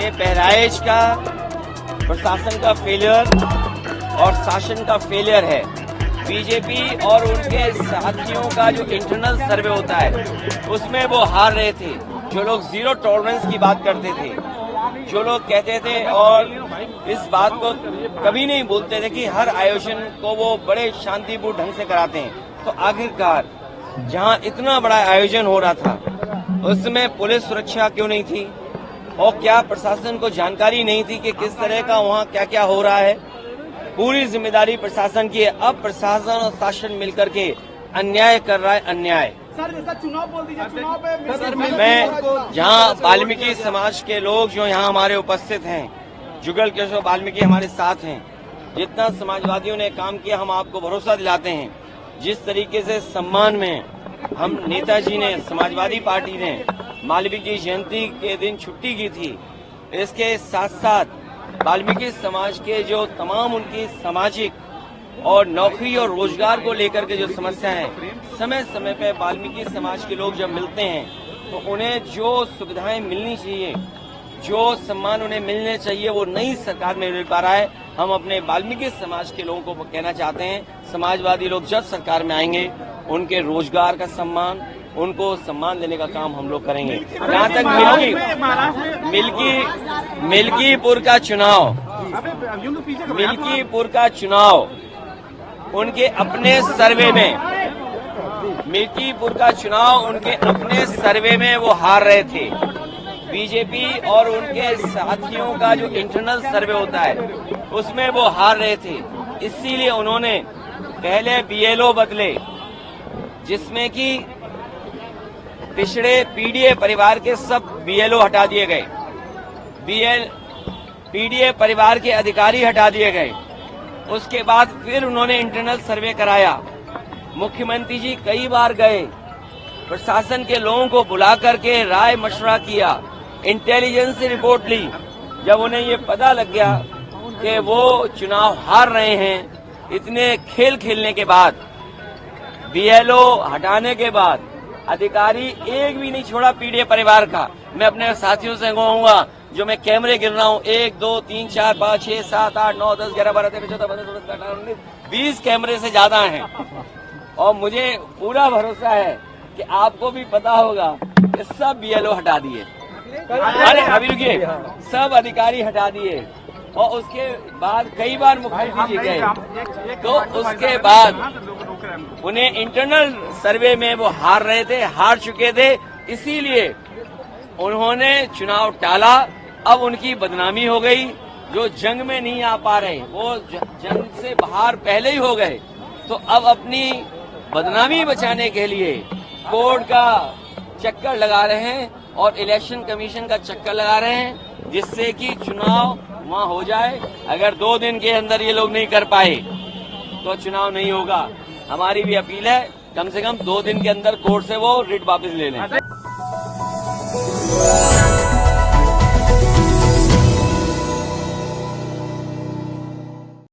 ये बहराइच का प्रशासन का फेलियर और शासन का फेलियर है। बीजेपी और उनके साथियों का जो इंटरनल सर्वे होता है उसमें वो हार रहे थे। जो लोग जीरो टॉलरेंस की बात करते थे, जो लोग कहते थे और इस बात को कभी नहीं बोलते थे कि हर आयोजन को वो बड़े शांतिपूर्ण ढंग से कराते हैं, तो आखिरकार जहां इतना बड़ा आयोजन हो रहा था उसमें पुलिस सुरक्षा क्यों नहीं थी? और क्या प्रशासन को जानकारी नहीं थी कि किस तरह का वहां क्या क्या हो रहा है? पूरी जिम्मेदारी प्रशासन की है। अब प्रशासन और शासन मिलकर के अन्याय कर रहा है, अन्याय। सर जैसा चुनाव बोल दीजिए, चुनाव पे सर मैं जहां वाल्मीकि समाज के लोग जो यहाँ हमारे उपस्थित हैं, जुगल किशोर वाल्मीकि हमारे साथ हैं, जितना समाजवादियों ने काम किया हम आपको भरोसा दिलाते हैं। जिस तरीके से सम्मान में हम नेताजी ने, समाजवादी पार्टी ने वाल्मीकि जयंती के दिन छुट्टी की थी, इसके साथ साथ वाल्मीकि समाज के जो तमाम उनकी सामाजिक और नौकरी और रोजगार को लेकर के जो समस्या है, समय समय पे वाल्मीकि समाज के लोग जब मिलते हैं तो उन्हें जो सुविधाएं मिलनी चाहिए, जो सम्मान उन्हें मिलने चाहिए, वो नई सरकार में मिल पा रहा है। हम अपने वाल्मीकि समाज के लोगों को कहना चाहते हैं, समाजवादी लोग जब सरकार में आएंगे उनके रोजगार का सम्मान, उनको सम्मान देने का काम हम लोग करेंगे। जहाँ तक मिल्कीपुर का चुनाव, मिल्कीपुर का चुनाव उनके अपने सर्वे में, मिल्कीपुर का चुनाव उनके अपने सर्वे में वो हार रहे थे। बीजेपी और उनके साथियों का जो इंटरनल सर्वे होता है उसमें वो हार रहे थे। इसीलिए उन्होंने पहले बीएलओ बदले, जिसमें कि पिछड़े पीडीए परिवार के सब बीएलओ हटा दिए गए, पीडीए परिवार के अधिकारी हटा दिए गए। उसके बाद फिर उन्होंने इंटरनल सर्वे कराया। मुख्यमंत्री जी कई बार गए, प्रशासन के लोगों को बुला करके राय मशवरा किया, इंटेलिजेंस से रिपोर्ट ली। जब उन्हें ये पता लग गया कि वो चुनाव हार रहे हैं, इतने खेल खेलने के बाद, बीएलओ हटाने के बाद, अधिकारी एक भी नहीं छोड़ा पीडीए परिवार का। मैं अपने साथियों से कहूंगा, जो मैं कैमरे गिन रहा हूँ, 1 2 3 4 5 6 7 8 9 10 11 12 13 14 15 16 17 18 19 20 कैमरे से ज्यादा हैं। और मुझे पूरा भरोसा है कि आपको भी पता होगा कि सब बीएलओ हटा दिए। अरे अभी रुकिए, सब अधिकारी हटा दिए। और उसके बाद कई बार मुख्यमंत्री जी गए, तो उसके बाद उन्हें इंटरनल सर्वे में वो हार रहे थे, हार चुके थे, इसीलिए उन्होंने चुनाव टाला। अब उनकी बदनामी हो गई। जो जंग में नहीं आ पा रहे वो जंग से बाहर पहले ही हो गए, तो अब अपनी बदनामी बचाने के लिए कोर्ट का चक्कर लगा रहे हैं और इलेक्शन कमीशन का चक्कर लगा रहे हैं, जिससे कि चुनाव वहां हो जाए। अगर 2 दिन के अंदर ये लोग नहीं कर पाए तो चुनाव नहीं होगा। हमारी भी अपील है, कम से कम 2 दिन के अंदर कोर्ट से वो रिट वापस ले लें।